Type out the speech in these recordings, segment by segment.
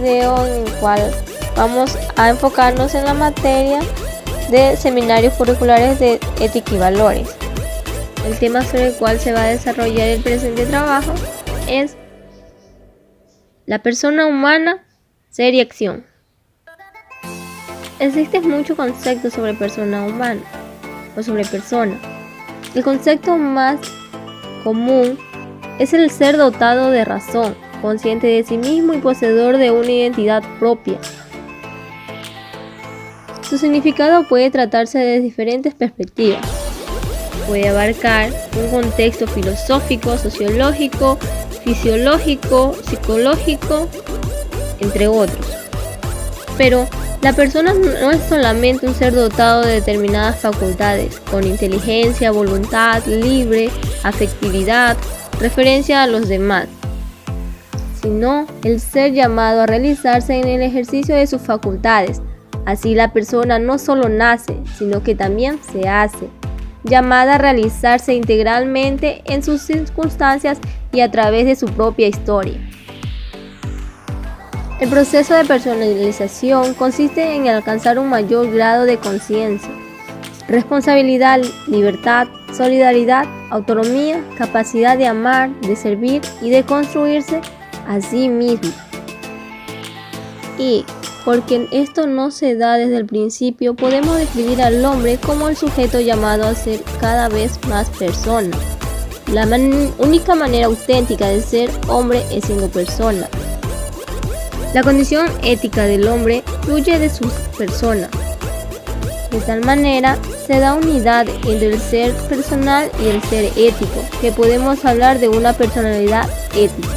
video en el cual vamos a enfocarnos en la materia de seminarios curriculares de ética y valores. El tema sobre el cual se va a desarrollar el presente trabajo es la persona humana, ser y acción. Existen muchos conceptos sobre persona humana o sobre persona. El concepto más común es el ser dotado de razón, consciente de sí mismo y poseedor de una identidad propia. Su significado puede tratarse de diferentes perspectivas. Puede abarcar un contexto filosófico, sociológico, fisiológico, psicológico, entre otros. Pero la persona no es solamente un ser dotado de determinadas facultades, con inteligencia, voluntad, libre, afectividad, referencia a los demás, sino el ser llamado a realizarse en el ejercicio de sus facultades. Así la persona no solo nace, sino que también se hace, llamada a realizarse integralmente en sus circunstancias y a través de su propia historia. El proceso de personalización consiste en alcanzar un mayor grado de conciencia, responsabilidad, libertad, solidaridad, autonomía, capacidad de amar, de servir y de construirse a sí mismo. Y porque esto no se da desde el principio, podemos describir al hombre como el sujeto llamado a ser cada vez más persona. La única manera auténtica de ser hombre es siendo persona. La condición ética del hombre fluye de su persona. De tal manera, se da unidad entre el ser personal y el ser ético, que podemos hablar de una personalidad ética.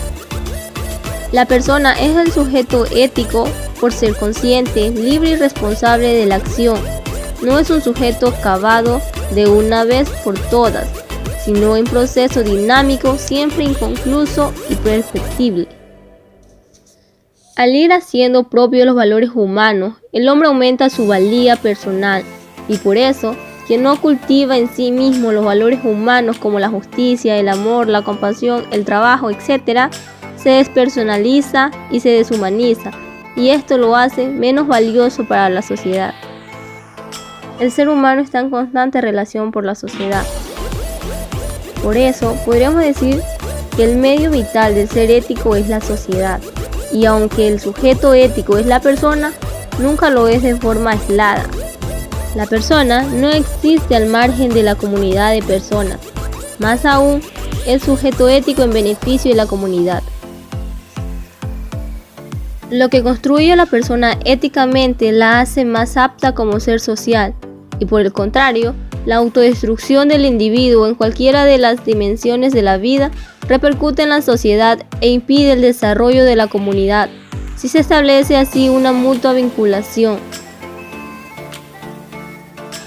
La persona es el sujeto ético por ser consciente, libre y responsable de la acción. No es un sujeto acabado de una vez por todas, sino en proceso dinámico, siempre inconcluso y perfectible. Al ir haciendo propios los valores humanos, el hombre aumenta su valía personal, y por eso, quien no cultiva en sí mismo los valores humanos como la justicia, el amor, la compasión, el trabajo, etc., se despersonaliza y se deshumaniza, y esto lo hace menos valioso para la sociedad. El ser humano está en constante relación por la sociedad. Por eso, podríamos decir que el medio vital del ser ético es la sociedad. Y aunque el sujeto ético es la persona, nunca lo es de forma aislada. La persona no existe al margen de la comunidad de personas, más aún, es sujeto ético en beneficio de la comunidad. Lo que construye a la persona éticamente la hace más apta como ser social, y por el contrario, la autodestrucción del individuo en cualquiera de las dimensiones de la vida repercute en la sociedad e impide el desarrollo de la comunidad, si se establece así una mutua vinculación.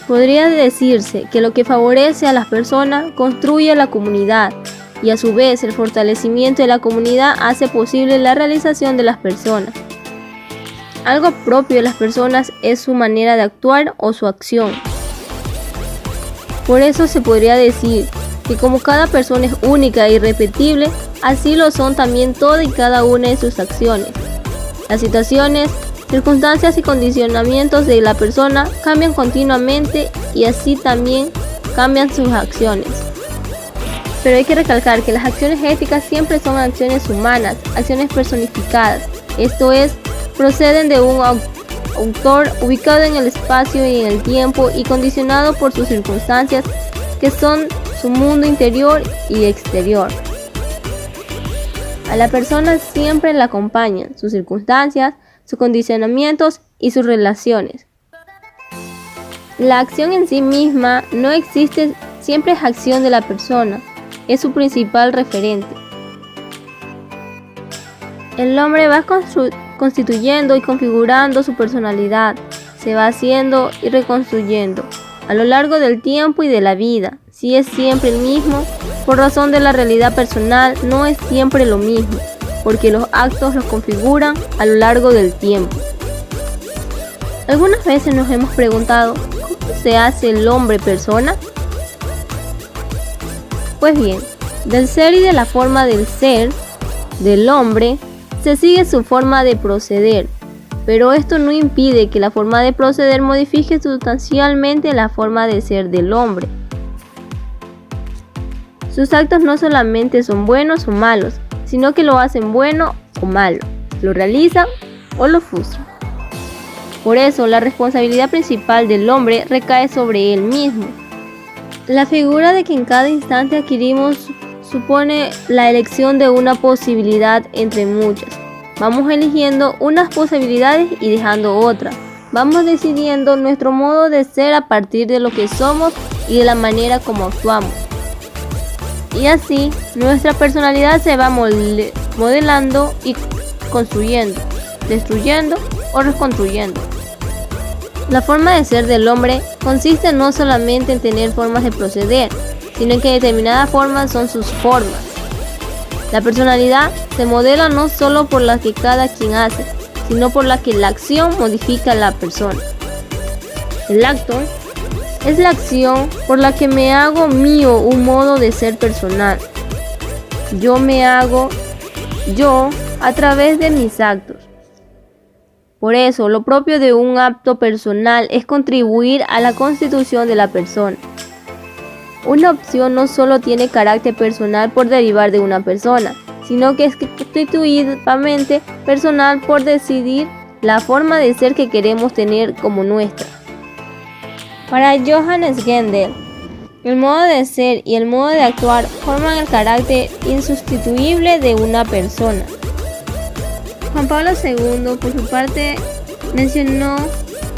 Podría decirse que lo que favorece a las personas construye a la comunidad, y a su vez el fortalecimiento de la comunidad hace posible la realización de las personas. Algo propio de las personas es su manera de actuar o su acción. Por eso se podría decir que como cada persona es única e irrepetible, así lo son también toda y cada una de sus acciones. Las situaciones, circunstancias y condicionamientos de la persona cambian continuamente y así también cambian sus acciones. Pero hay que recalcar que las acciones éticas siempre son acciones humanas, acciones personificadas, esto es, proceden de un autor ubicado en el espacio y en el tiempo y condicionado por sus circunstancias que son su mundo interior y exterior. A la persona siempre la acompañan sus circunstancias, sus condicionamientos y sus relaciones. La acción en sí misma no existe, siempre es acción de la persona, es su principal referente. El hombre va constituyendo y configurando su personalidad, se va haciendo y reconstruyendo a lo largo del tiempo y de la vida. Si es siempre el mismo, por razón de la realidad personal, no es siempre lo mismo, porque los actos los configuran a lo largo del tiempo. Algunas veces nos hemos preguntado, ¿cómo se hace el hombre persona? Pues bien, del ser y de la forma del ser, del hombre, se sigue su forma de proceder, pero esto no impide que la forma de proceder modifique sustancialmente la forma de ser del hombre. Sus actos no solamente son buenos o malos, sino que lo hacen bueno o malo, lo realizan o lo frustran. Por eso, la responsabilidad principal del hombre recae sobre él mismo. La figura de que en cada instante adquirimos supone la elección de una posibilidad entre muchas. Vamos eligiendo unas posibilidades y dejando otras. Vamos decidiendo nuestro modo de ser a partir de lo que somos y de la manera como actuamos. Y así, nuestra personalidad se va modelando y construyendo, destruyendo o reconstruyendo. La forma de ser del hombre consiste no solamente en tener formas de proceder, sino en que determinadas formas son sus formas. La personalidad se modela no solo por la que cada quien hace, sino por la que la acción modifica a la persona. El acto es la acción por la que me hago mío un modo de ser personal. Yo me hago yo a través de mis actos. Por eso, lo propio de un acto personal es contribuir a la constitución de la persona. Una opción no solo tiene carácter personal por derivar de una persona, sino que es constitutivamente personal por decidir la forma de ser que queremos tener como nuestra. Para Johannes Gendel, el modo de ser y el modo de actuar forman el carácter insustituible de una persona. Juan Pablo II, por su parte, mencionó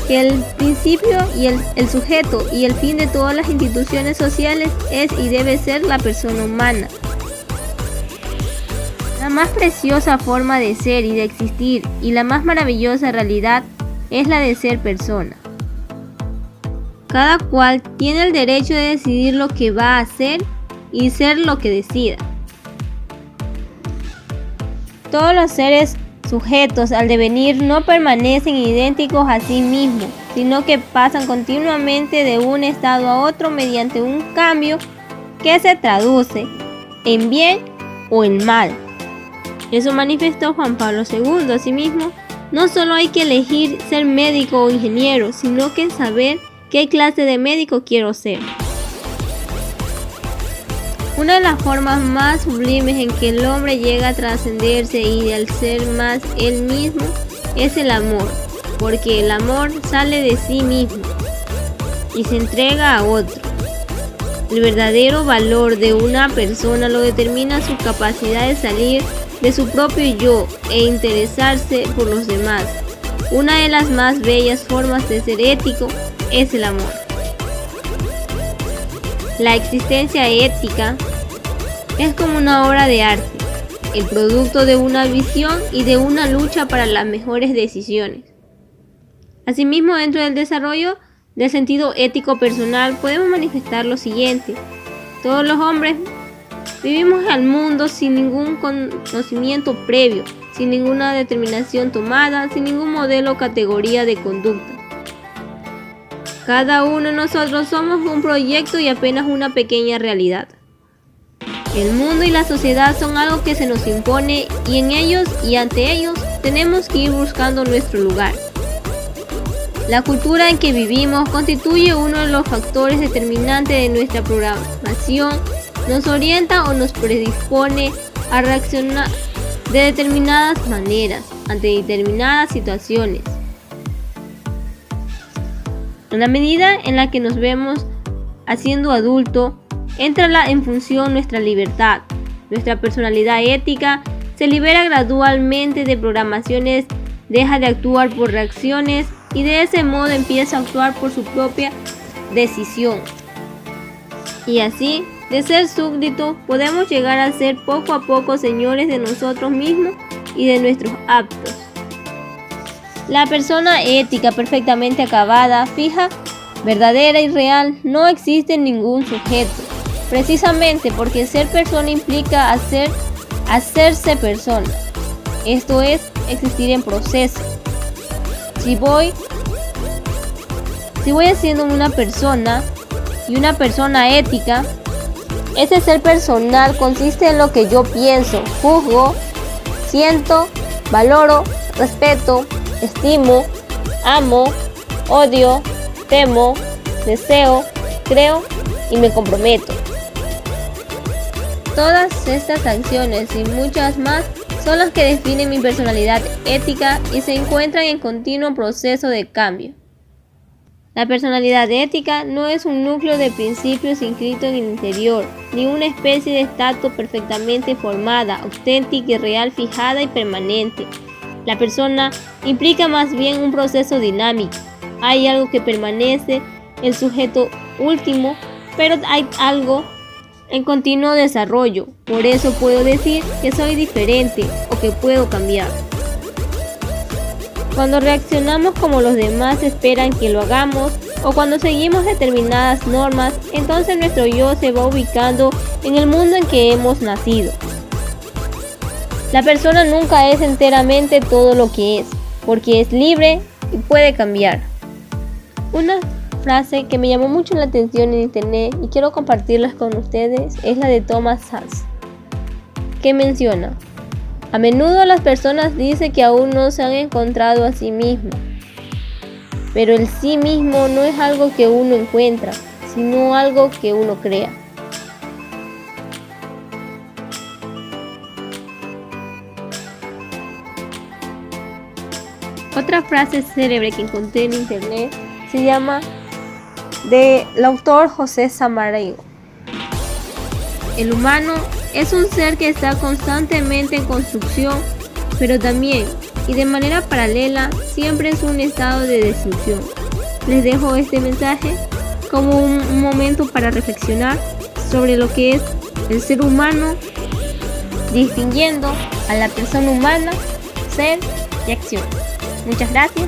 que el principio y el sujeto y el fin de todas las instituciones sociales es y debe ser la persona humana. La más preciosa forma de ser y de existir y la más maravillosa realidad es la de ser persona. Cada cual tiene el derecho de decidir lo que va a hacer y ser lo que decida. Todos los seres sujetos al devenir no permanecen idénticos a sí mismos, sino que pasan continuamente de un estado a otro mediante un cambio que se traduce en bien o en mal. Eso manifestó Juan Pablo II. Asimismo, no solo hay que elegir ser médico o ingeniero, sino que saber qué clase de médico quiero ser. Una de las formas más sublimes en que el hombre llega a trascenderse y al ser más él mismo es el amor, porque el amor sale de sí mismo y se entrega a otro. El verdadero valor de una persona lo determina su capacidad de salir de su propio yo e interesarse por los demás. Una de las más bellas formas de ser ético es el amor. La existencia ética es como una obra de arte, el producto de una visión y de una lucha para las mejores decisiones. Asimismo, dentro del desarrollo del sentido ético personal podemos manifestar lo siguiente: todos los hombres vivimos al mundo sin ningún conocimiento previo, sin ninguna determinación tomada, sin ningún modelo o categoría de conducta. Cada uno de nosotros somos un proyecto y apenas una pequeña realidad. El mundo y la sociedad son algo que se nos impone y en ellos y ante ellos tenemos que ir buscando nuestro lugar. La cultura en que vivimos constituye uno de los factores determinantes de nuestra programación, nos orienta o nos predispone a reaccionar de determinadas maneras ante determinadas situaciones. En la medida en la que nos vemos haciendo adulto, entra en función nuestra libertad. Nuestra personalidad ética se libera gradualmente de programaciones, deja de actuar por reacciones y de ese modo empieza a actuar por su propia decisión. Y así, de ser súbdito, podemos llegar a ser poco a poco señores de nosotros mismos y de nuestros actos. La persona ética perfectamente acabada, fija, verdadera y real, no existe en ningún sujeto, precisamente porque ser persona implica hacerse persona. Esto es, existir en proceso. Si voy haciendo una persona y una persona ética, ese ser personal consiste en lo que yo pienso, juzgo, siento Valoro, respeto, estimo, amo, odio, temo, deseo, creo y me comprometo. Todas estas acciones y muchas más son las que definen mi personalidad ética y se encuentran en continuo proceso de cambio. La personalidad ética no es un núcleo de principios inscritos en el interior, ni una especie de estatua perfectamente formada, auténtica y real, fijada y permanente. La persona implica más bien un proceso dinámico. Hay algo que permanece, el sujeto último, pero hay algo en continuo desarrollo. Por eso puedo decir que soy diferente o que puedo cambiar. Cuando reaccionamos como los demás esperan que lo hagamos o cuando seguimos determinadas normas, entonces nuestro yo se va ubicando en el mundo en que hemos nacido. La persona nunca es enteramente todo lo que es, porque es libre y puede cambiar. Una frase que me llamó mucho la atención en internet y quiero compartirlas con ustedes es la de Thomas Sachs, que menciona: a menudo las personas dicen que aún no se han encontrado a sí mismos, pero el sí mismo no es algo que uno encuentra, sino algo que uno crea. Otra frase célebre que encontré en internet se llama del autor José Samaniego: el humano es un ser que está constantemente en construcción, pero también, y de manera paralela, siempre es un estado de destrucción. Les dejo este mensaje como un momento para reflexionar sobre lo que es el ser humano, distinguiendo a la persona humana, ser y acción. Muchas gracias.